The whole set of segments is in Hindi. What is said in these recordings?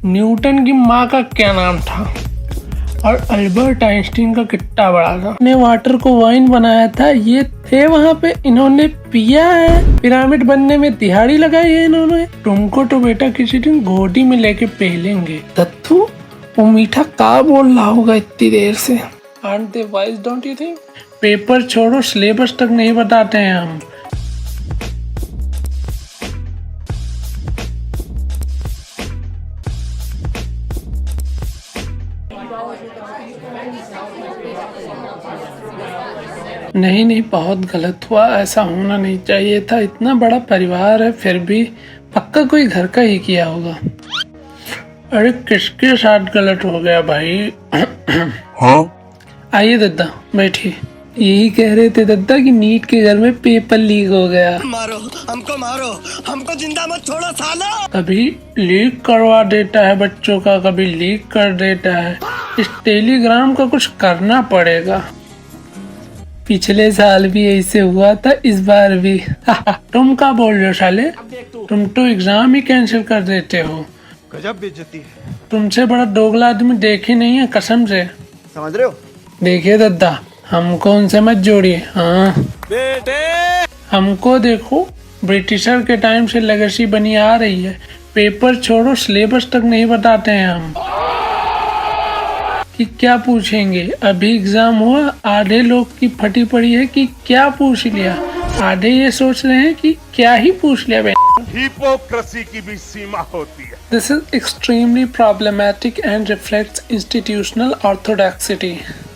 न्यूटन की माँ का क्या नाम था और अल्बर्ट आइंस्टीन का कितना बड़ा था। ने वाटर को वाइन बनाया था, ये थे वहाँ पे, इन्होंने पिया है। पिरामिड बनने में दिहाड़ी लगाई है इन्होंने। तुमको तो बेटा किसी दिन गोदी में लेके पहलेंगे। दत्तू वो मीठा का बोल रहा होगा इतनी देर से। Aren't they wise, don't you think? Paper छोड़ो, सिलेबस तक नहीं बताते हैं हम। नहीं, बहुत गलत हुआ, ऐसा होना नहीं चाहिए था। इतना बड़ा परिवार है फिर भी पक्का कोई घर का ही किया होगा। अरे किसके साथ गलत हो गया भाई? हाँ? आइए दद्दा बैठिए। यही कह रहे थे दद्दा कि नीट के घर में पेपर लीक हो गया। मारो, हमको जिंदा मत छोड़ो सालो। कभी लीक करवा देता है बच्चों का, कभी लीक कर देता है। इस टेलीग्राम का कुछ करना पड़ेगा। पिछले साल भी ऐसे हुआ था, इस बार भी। तुम क्या बोल रहे हो साले? तुम तो एग्जाम ही कैंसिल कर देते हो। गजब बेइज्जती है। तुमसे बड़ा दोगला आदमी देखे नहीं है कसम से। समझ रहे हो? देखिए दद्दा, हमको उनसे मत जोड़िए। हाँ बेटे, हमको देखो, ब्रिटिशर के टाइम से लेगेसी बनी आ रही है। पेपर छोड़ो, सिलेबस तक नहीं बताते हैं हम कि क्या पूछेंगे। अभी एग्जाम हुआ, आधे लोग की फटी पड़ी है कि क्या पूछ लिया, आधे ये सोच रहे हैं कि क्या ही पूछ लिया। हिपोक्रेसी की भी सीमा होती है। This is extremely problematic and reflects institutional orthodoxy.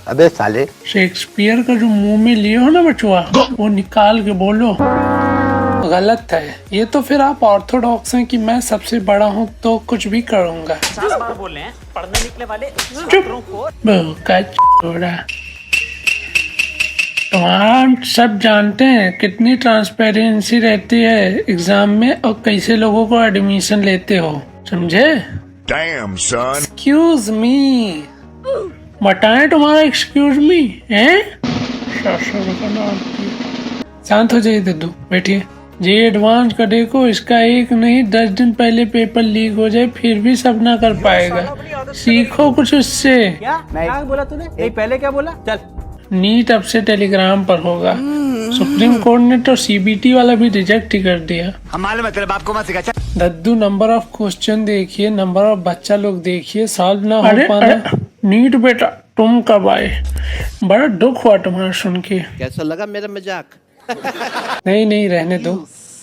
अबे साले, शेक्सपियर का जो मुंह में लिए हो ना बचुआ, वो निकाल के बोलो। गलत है ये तो। फिर आप ऑर्थोडॉक्स हैं कि मैं सबसे बड़ा हूँ तो कुछ भी करूँगा। बोल रहे हैं पढ़ने निकले वाले तुम सब जानते हैं कितनी ट्रांसपेरेंसी रहती है एग्जाम में और कैसे लोगों को एडमिशन लेते हो, समझे? Damn son. एक्सक्यूज मी, बताएं तुम्हारा एक्सक्यूज मी है? शांत हो जाइए दद्दू, बैठिए। जी एडवांस का देखो, इसका एक नहीं 10 दिन पहले पेपर लीक हो जाए फिर भी सब ना कर पाएगा। सीखो कुछ उससे। क्या बोला तूने? नहीं पहले क्या बोला? चल नीट अब से टेलीग्राम पर होगा। सुप्रीम कोर्ट ने तो सीबीटी वाला भी रिजेक्ट ही कर दिया। हमारे मतलब बाप को मत सिखा। दद्दू नंबर ऑफ क्वेश्चन देखिए, नंबर ऑफ बच्चा लोग देखिए, सॉल्व ना हो पाना। नीट बेटा तुम कब आए? बड़ा दुख हुआ तुम्हारा सुन के। कैसा लगा मेरा मजाक? नहीं रहने दो,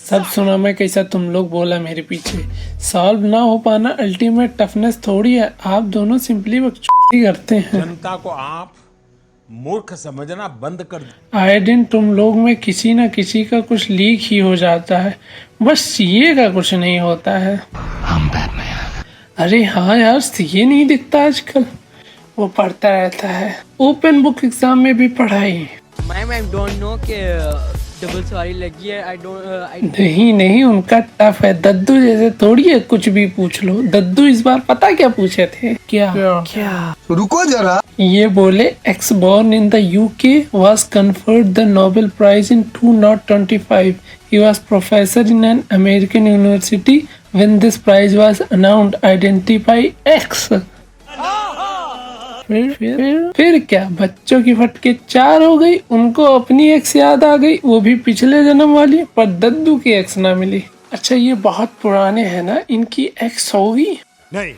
सब सुना मैं कैसा तुम लोग बोला मेरे पीछे। सॉल्व ना हो पाना अल्टीमेट टफनेस थोड़ी है। आप दोनों सिंपली बकचोदी करते हैं। जनता को आप मूर्ख समझना बंद कर दो। आए दिन तुम लोग में किसी न किसी का कुछ लीक ही हो जाता है, बस सीए का कुछ नहीं होता है। अरे हाँ यार, सीए नहीं दिखता आजकल, वो पढ़ता रहता है। ओपन बुक एग्जाम में भी पढ़ाई। मैम आई डोंट नो कि डबल सवारी लगी है। नहीं उनका टफ है। दद्दू जैसे थोड़ी है कुछ भी पूछ लो। दद्दू इस बार पता क्या पूछे थे? क्या? रुको जरा। ये बोले X born in the UK was conferred the Nobel prize in 2025. He was professor in an American university when this prize was announced. Identify X. फिर क्या, बच्चों की फटके 4 हो गई, उनको अपनी एक्स याद आ गई, वो भी पिछले जन्म वाली, पर दद्दू की एक्स ना मिली। अच्छा ये बहुत पुराने हैं ना, इनकी एक्स होगी? नहीं।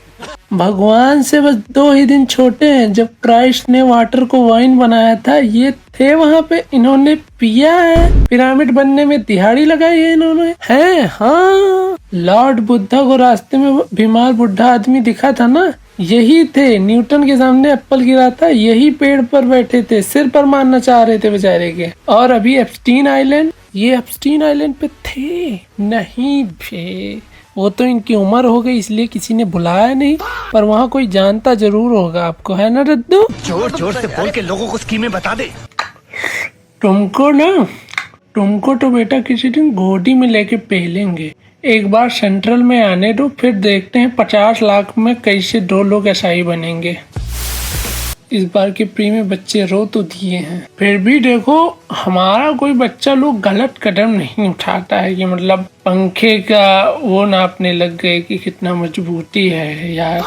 भगवान से बस 2 ही दिन छोटे हैं। जब क्राइस्ट ने वाटर को वाइन बनाया था, ये थे वहाँ पे, इन्होंने पिया है। पिरामिड बनने में दिहाड़ी लगाई है इन्होंने, है? हाँ, लॉर्ड बुद्धा को रास्ते में बीमार बुढ़ा आदमी दिखा था ना, यही थे। न्यूटन के सामने एप्पल गिरा था, यही पेड़ पर बैठे थे, सिर पर मारना चाह रहे थे बेचारे के। और अभी एप्स्टीन आइलैंड, ये एप्स्टीन आइलैंड पे थे नहीं थे, वो तो इनकी उम्र हो गई इसलिए किसी ने बुलाया नहीं, पर वहाँ कोई जानता जरूर होगा आपको, है ना दद्दू? जोर से बोल के लोगों को स्कीमें बता दे। तुमको तो बेटा किसी दिन गोदी में लेके पहलेंगे। एक बार सेंट्रल में आने दो, फिर देखते हैं 50 लाख में कैसे 2 लोग एसआई बनेंगे। इस बार के प्री में बच्चे रो तो दिए हैं, फिर भी देखो हमारा कोई बच्चा लोग गलत कदम नहीं उठाता है कि मतलब पंखे का वो नापने लग गए कि कितना मजबूती है या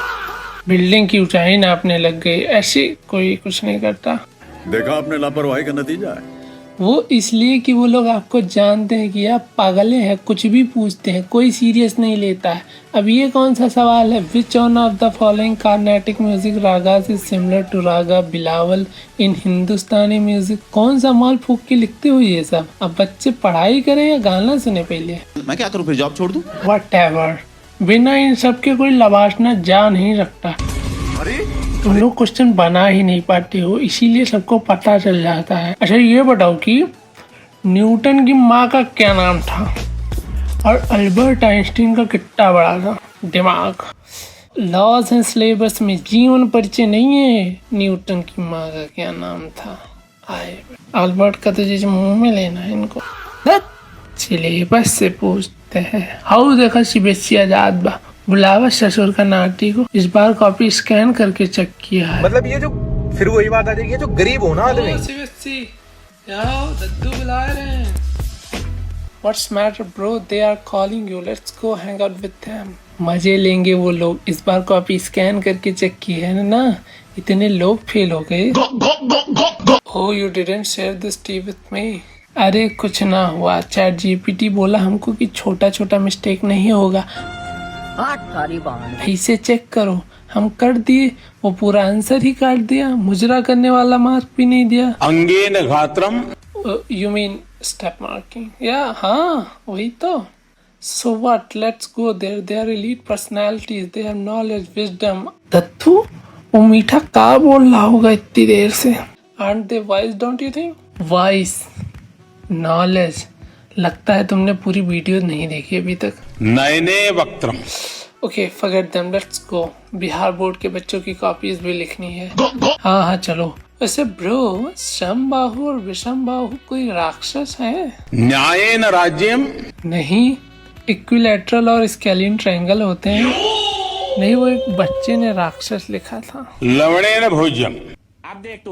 बिल्डिंग की ऊंचाई नापने लग गई, ऐसे कोई कुछ नहीं करता। देखा आपने लापरवाही का नतीजा है। वो इसलिए कि वो लोग आपको जानते हैं कि आप पागले हैं, कुछ भी पूछते हैं, कोई सीरियस नहीं लेता है। अब ये कौन सा सवाल है, which one of the following Carnatic music ragas is similar to raga Bilawal in Hindustani music. कौन सा माल फूक के लिखते हो ये सब। अब बच्चे पढ़ाई करें या गाना सुने पहले। मैं क्या करूं, फिर जॉब छोड़ दूं? व्हाटएवर, बिना इन सब के कोई लबाशना जा नहीं रखता। तुम लोग क्वेश्चन बना ही नहीं पाते हो, इसीलिए सबको पता चल जाता है। अच्छा ये बताओ कि न्यूटन की माँ का क्या नाम था और अल्बर्ट आइंस्टीन का कितना बड़ा था दिमाग। लॉस एंड सिलेबस में जीवन परिचय नहीं है न्यूटन की माँ का क्या नाम था। आए अल्बर्ट का तो जैसे मुंह में लेना है इनको, सिलेबस से पूछते हैं। हाउ देखा सीबीएसई आजाद बा, बुलावा ससुर का नाती को। इस बार कॉपी स्कैन करके चेक किया है। मतलब ये जो फिर वही बात आ जाएगी, जो गरीब हो ना आदमी। सीबीएसई आओ, दद्दू बुला रहे हैं। What's matter bro? They are calling you. Let's go hang out with them. मजे लेंगे वो लोग। इस बार कॉपी स्कैन करके चेक किया है ना, इतने लोग फेल हो गए। Oh, you didn't share this tea with me. अरे कुछ ना हुआ, चैट जीपीटी बोला हमको कि छोटा छोटा मिस्टेक नहीं होगा, ऐसे चेक करो। हम कर दिए, वो पूरा आंसर ही काट दिया, मुजरा करने वाला मार्क भी नहीं दिया। अंगेन घात्रम, यू मीन स्टेप मार्किंग। या हाँ वही तो। So what, let's go there, they are elite personalities, they have knowledge, wisdom. Dattu वो मीठा का बोल रहा होगा इतनी देर से। Aren't they wise, don't you think? Wise, knowledge, लगता है तुमने पूरी वीडियो नहीं देखी अभी तक। नयने वक्त्रम। Okay forget them, let's go. Bihar board के बच्चों की कॉपीज भी लिखनी है। हाँ हाँ चलो। वैसे ब्रो, शंबाहु और विषमबाहु कोई राक्षस है? न्यायेन राज्यम। नहीं, इक्विलैटरल और स्केलिन ट्रायंगल होते हैं। नहीं, वो एक बच्चे ने राक्षस लिखा था। लवणेन भोज्यम। आप देख तो